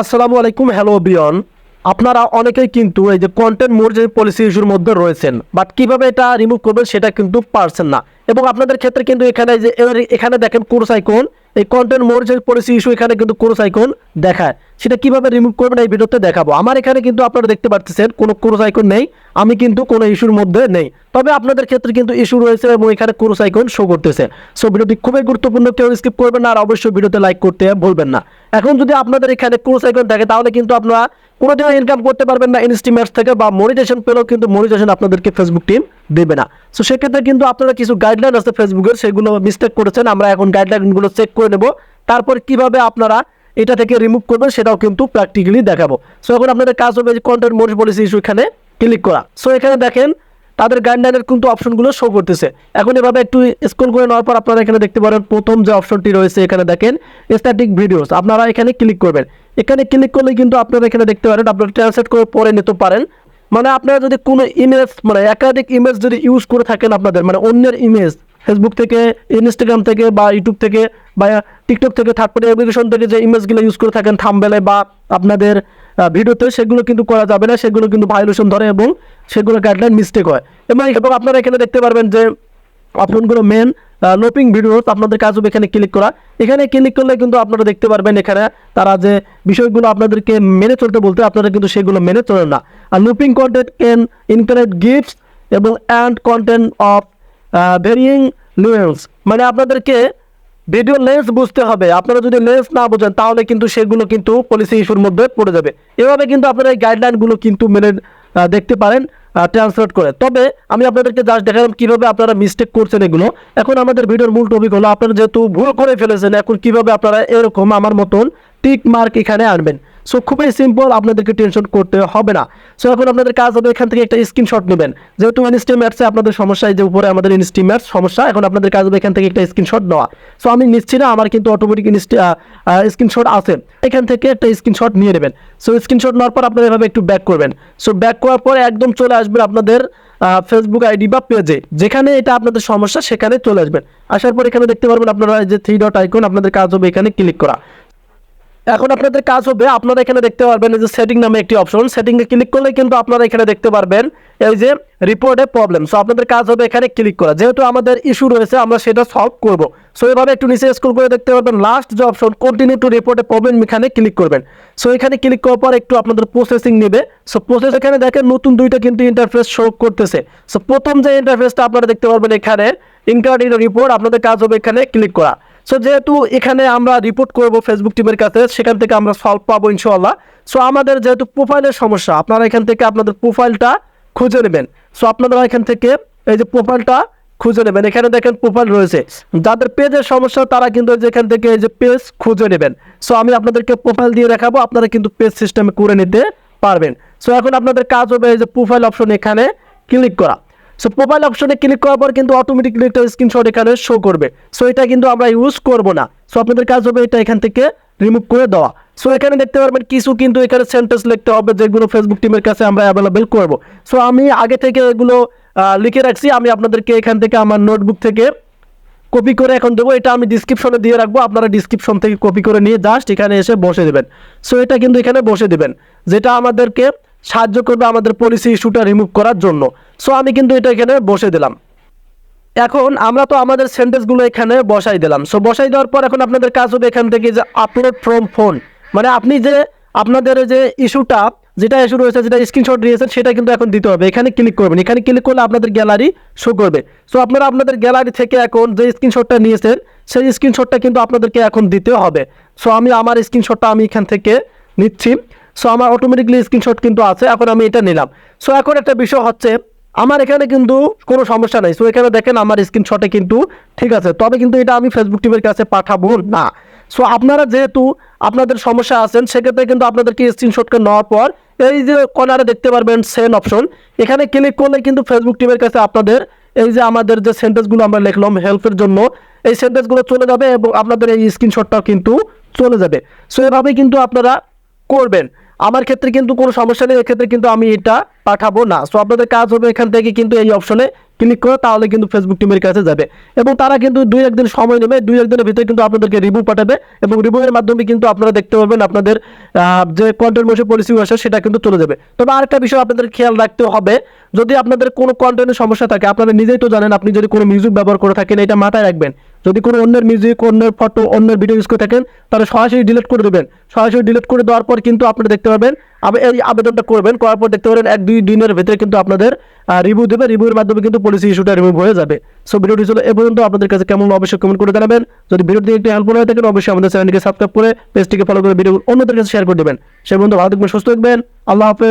আসসালামু আলাইকুম, hello everyone. আপনারা অনেকেই কিন্তু এই যে কন্টেন্ট মনিটাইজেশন পলিসি ইস্যুর মধ্যে রয়েছেন, বাট কিভাবে এটা রিমুভ করবেন সেটা কিন্তু পারছেন না। এবং আপনাদের ক্ষেত্রে কিন্তু এখানে যে এখানে দেখেন কোর্স আইকন, এই কন্টেন্ট মনিটাইজেশন পলিসি ইস্যু এখানে কিন্তু কোর্স আইকন দেখায়। সেটা কিভাবে রিমুভ করবেন এই ভিডিওতে দেখাবো। আমার এখানে কিন্তু আপনারা দেখতে পাচ্ছেন কোনো কোর্স আইকন নেই, আমি কিন্তু কোনো ইস্যুর মধ্যে নেই। তবে আপনাদের ক্ষেত্রে কিন্তু ইস্যু রয়েছে এবং এখানে কোর্স আইকন শো করতেছে। সো ভিডিওটি খুবই গুরুত্বপূর্ণ, কেউ স্কিপ করবেন না, আর অবশ্যই ভিডিওতে লাইক করতে ভুলবেন না। এখন যদি আপনাদের এখানে কোর্স আইকন থাকে তাহলে কিন্তু আপনারা কোনোদিনও ইনকাম করতে পারবেন না ইনস্টিমেটস থেকে, বা মনিটাইজেশন পেলেও কিন্তু মনিটাইজেশন আপনাদেরকে ফেসবুক টিম দেবে না। সো সেক্ষেত্রে কিন্তু আপনারা কিছু গাইডলাইন আছে ফেসবুকের, সেগুলো মিস্টেক করেছেন। আমরা এখন গাইডলাইনগুলো চেক করে নেব, তারপর কিভাবে আপনারা এটা থেকে রিমুভ করবেন সেটাও কিন্তু প্র্যাকটিক্যালি দেখাবো। সো এখন আপনাদের কাজ হবে যে কন্টেন্ট মনিটাইজেশন পলিসি ইস্যু এখানে ক্লিক করা। সো এখানে দেখেন তাদের গাইডলাইনের কিন্তু অপশনগুলো শো করতেছে। এখন এভাবে একটু স্ক্রল করে নেওয়ার পর আপনারা এখানে দেখতে পারেন প্রথম যে অপশনটি রয়েছে এখানে দেখেন স্ট্যাটিক ভিডিওস, আপনারা এখানে ক্লিক করবেন। এখানে ক্লিক করলে কিন্তু আপনারা এখানে দেখতে পারেন আপনারা ট্রান্সলেট করে পরে নিতে পারেন। মানে আপনারা যদি কোনো ইমেজ, মানে একাধিক ইমেজ যদি ইউজ করে থাকেন, আপনাদের মানে অন্যের ইমেজ ফেসবুক থেকে, ইনস্টাগ্রাম থেকে, বা ইউটিউব থেকে, বা টিকটক থেকে, থার্ড পার্টি অ্যাপ্লিকেশন থেকে যে ইমেজগুলো ইউজ করে থাকেন থাম্বনেলে বা আপনাদের ভিডিওতে, সেগুলো কিন্তু করা যাবে না। সেগুলো কিন্তু ভায়োলেশন ধরে এবং সেগুলো গাইডলাইন মিস্টেক হয়। এবং আপনারা এখানে দেখতে পারবেন যে অপশনগুলো মেন লোপিং ভিডিওস, আপনাদের কাজ হবে এখানে ক্লিক করা। এখানে ক্লিক করলে কিন্তু আপনারা দেখতে পারবেন এখানে তারা যে বিষয়গুলো আপনাদেরকে মেনে চলতে বলতে, আপনারা কিন্তু সেগুলো মেনে চলেন না। আর looping content can include gifts এবং and content of varying lens, মানে আপনাদেরকে ভিডিও লেন্স বুঝতে হবে। আপনারা যদি লেন্স না বোঝেন তাহলে কিন্তু সেগুলো কিন্তু পলিসি ইস্যুর মধ্যে পড়ে যাবে। এভাবে কিন্তু আপনারা এই গাইডলাইনগুলো কিন্তু মেনে দেখতে পারেন ট্রান্সলেট করে। তবে আমি আপনাদেরকে জাস্ট দেখালাম কিভাবে আপনারা মিস্টেক করছেন এগুলো। এখন আমাদের ভিডিওর মূল টপিক হলো আপনারা যেহেতু ভুল করে ফেলেছেন, এখন কিভাবে আপনারা এরকম আমার মতন টিক মার্ক এখানে আনবেন। সো খুবই সিম্পল, আপনাদেরকে টেনশন করতে হবে না। সো এখন আপনাদের কাজ হবে এখান থেকে একটা স্ক্রিনশট নেবেন। যেহেতু ইনস্টিমেটসে আপনাদের সমস্যা, এই যে উপরে আমাদের ইনস্টিমেটস সমস্যা, এখন আপনাদের কাজ হবে এখান থেকে একটা স্ক্রিনশট নেওয়া। সো আমি নিচ্ছি না, আমার কিন্তু অটোমেটিক স্ক্রিনশট আছে। এখান থেকে একটা স্ক্রিনশট নিয়ে নেবেন। সো স্ক্রিনশট নেওয়ার পর আপনারা এভাবে একটু ব্যাক করবেন। সো ব্যাক করার পরে একদম চলে আসবেন আপনাদের ফেসবুক আইডি বা পেজে, যেখানে এটা আপনাদের সমস্যা সেখানে চলে আসবেন। আসার পর এখানে দেখতে পারবেন আপনারা যে 3 ডট আইকন, আপনাদের কাজ হবে এখানে ক্লিক করা। এখন আপনাদের কাজ হবে আপনারা এখানে দেখতে পারবেন এই যে সেটিং নামে একটি অপশন, সেটিংয়ে ক্লিক করলে কিন্তু আপনারা এখানে দেখতে পারবেন এই যে রিপোর্ট এ প্রবলেম। সো আপনাদের কাজ হবে এখানে ক্লিক করা। যেহেতু আমাদের ইস্যু রয়েছে আমরা সেটা সলভ করব। সো এভাবে একটু নিচে স্ক্রল করে দেখতে পারবেন লাস্ট যে option continue to report A problem, এখানে ক্লিক করবেন। সো এখানে ক্লিক করার পর একটু আপনাদের প্রসেসিং নেবে। সো প্রসেস এখানে দেখেন নতুন দুইটা কিন্তু ইন্টারফেস শো করতেছে। সো প্রথম যে ইন্টারফেসটা আপনারা দেখতে পারবেন এখানে ইনকারেক্ট রিপোর্ট, আপনাদের কাজ হবে এখানে ক্লিক করা। সো যেহেতু এখানে আমরা রিপোর্ট করব ফেসবুক টিমের কাছে, সেখান থেকে আমরা সলভ পাবো ইনশাআল্লাহ। সো আমাদের যেহেতু প্রোফাইলের সমস্যা, আপনারা এখান থেকে আপনাদের প্রোফাইলটা খুঁজে নেবেন। সো আপনারা এখান থেকে এই যে প্রোফাইলটা খুঁজে নেবেন। এখানে দেখেন প্রোফাইল রয়েছে। যাদের পেজের সমস্যা তারা কিন্তু যেখান থেকে এই যে পেজ খুঁজে নেবেন। সো আমি আপনাদেরকে প্রোফাইল দিয়ে দেখাবো, আপনারা কিন্তু পেজ সিস্টেমে করে নিতে পারবেন। সো এখন আপনাদের কাজ হবে এই যে প্রোফাইল অপশন এখানে ক্লিক করা। সো প্রোফাইল অপশনে ক্লিক করার পর কিন্তু অটোমেটিকলি একটা স্ক্রিনশট এখানে শো করবে। সো এটা কিন্তু আমরা ইউজ করব না। সো আপনাদের কাজ হবে এটা এখান থেকে রিমুভ করে দেওয়া। সো এখানে দেখতে পারবেন কিছু কিন্তু এখানে সেন্টেন্স লিখতে হবে যেগুলো ফেসবুক টিমের কাছে আমরা অ্যাভেলেবেল করব। সো আমি আগে থেকে এগুলো লিখে রাখছি, আমি আপনাদেরকে এখান থেকে আমার নোটবুক থেকে কপি করে এখন দেবো। এটা আমি ডিসক্রিপশনে দিয়ে রাখবো, আপনারা ডিসক্রিপশন থেকে কপি করে নিয়ে জাস্ট এখানে এসে বসে দেবেন। সো এটা কিন্তু এখানে বসে দেবেন, যেটা আমাদেরকে সাহায্য করবে আমাদের পলিসি ইস্যুটা রিমুভ করার জন্য। সো আমি কিন্তু এটা এখানে বসে দিলাম। এখন আমরা তো আমাদের সেন্টেন্সগুলো এখানে বসাই দিলাম। সো বসাই দেওয়ার পর এখন আপনাদের কাজ হবে এখান থেকে যে আপলোড ফ্রম ফোন, মানে আপনি যে আপনাদের যে ইস্যুটা, যেটা ইস্যু রয়েছে, যেটা স্ক্রিনশট দিয়েছেন সেটা কিন্তু এখন দিতে হবে। এখানে ক্লিক করবেন। এখানে ক্লিক করলে আপনাদের গ্যালারি শো করবে। সো আপনারা আপনাদের গ্যালারি থেকে এখন যে স্ক্রিনশটটা নিয়েছেন সেই স্ক্রিনশটটা কিন্তু আপনাদেরকে এখন দিতে হবে। সো আমি আমার স্ক্রিনশটটা আমি এখান থেকে নিচ্ছি। সো আমার অটোমেটিকলি স্ক্রিনশট কিন্তু আছে, এখন আমি এটা নিলাম। সো এখন একটা বিষয় হচ্ছে আমার এখানে কিন্তু কোনো সমস্যা নাই। সো এখানে দেখেন আমার স্ক্রিনশটে কিন্তু ঠিক আছে, তবে কিন্তু এটা আমি ফেসবুক টিমের কাছে পাঠাবো না। সো আপনারা যেহেতু আপনাদের সমস্যা আছেন, সেক্ষেত্রে কিন্তু আপনাদেরকে স্ক্রিনশটকে নেওয়ার পর এই যে কর্নারে দেখতে পারবেন সেন্ড অপশন, এখানে ক্লিক করলে কিন্তু ফেসবুক টিমের কাছে আপনাদের এই যে আমাদের যে সেন্টেন্সগুলো আমরা লিখলাম হেল্পের জন্য, এই সেন্টেন্সগুলো চলে যাবে এবং আপনাদের এই স্ক্রিনশটটাও কিন্তু চলে যাবে। সো এভাবেই কিন্তু আপনারা করবেন। আমার ক্ষেত্রে কিন্তু কোনো সমস্যা নেই, এক্ষেত্রে কিন্তু আমি এটা পাঠাবো না। সো আপনাদের কাজ হবে এখান থেকে কিন্তু এই অপশনে ক্লিক করে, তাহলে কিন্তু ফেসবুক টিমের কাছে যাবে এবং তারা কিন্তু 2-1 দিন সময় নেবে, 2-1 দিনের ভিতরে কিন্তু আপনাদেরকে রিভিউ পাঠাবে এবং রিভিউয়ের মাধ্যমে কিন্তু আপনারা দেখতে পাবেন আপনাদের যে কন্টেন্ট মোশন পলিসি আসে সেটা কিন্তু চলে যাবে। তবে আরেকটা বিষয় আপনাদের খেয়াল রাখতে হবে, যদি আপনাদের কোনো কন্টেন্টের সমস্যা থাকে, আপনারা নিজেই তো জানেন, আপনি যদি কোনো মিউজিক ব্যবহার করে থাকেন এটা মাথায় রাখবেন, যদি কোনো অন্যের মিউজিক, অন্যের ফটো, অন্যের ভিডিও ইউজ করে থাকেন তাহলে সরাসরি ডিলিট করে দেবেন। সরাসরি ডিলিট করে দেওয়ার পর কিন্তু আপনারা দেখতে পাবেন, এই আবেদনটা করবেন, করার পর দেখতে পাবেন 1-2 দিনের ভিতরে কিন্তু আপনাদের রিভিউ দেবে, রিভিউর মাধ্যমে কিন্তু পলিসি ইস্যুটা রিমুভ হয়ে যাবে। সো ভিডিওটি ছিল এ পর্যন্ত, আপনাদের কাছে কেমন অবশ্যই কমেন্ট করে জানাবেন। যদি ভিডিওটি একটু হেল্পফুল হয়ে থাকেন অবশ্যই আমাদের চ্যানেলটিকে সাবস্ক্রাইব করে পেজটিকে ফলো করে ভিডিও অন্যদের কাছে শেয়ার করে দেবেন। সেই পর্যন্ত ভালো থাকবেন, সুস্থ থাকবেন, আল্লাহ হাফেজ।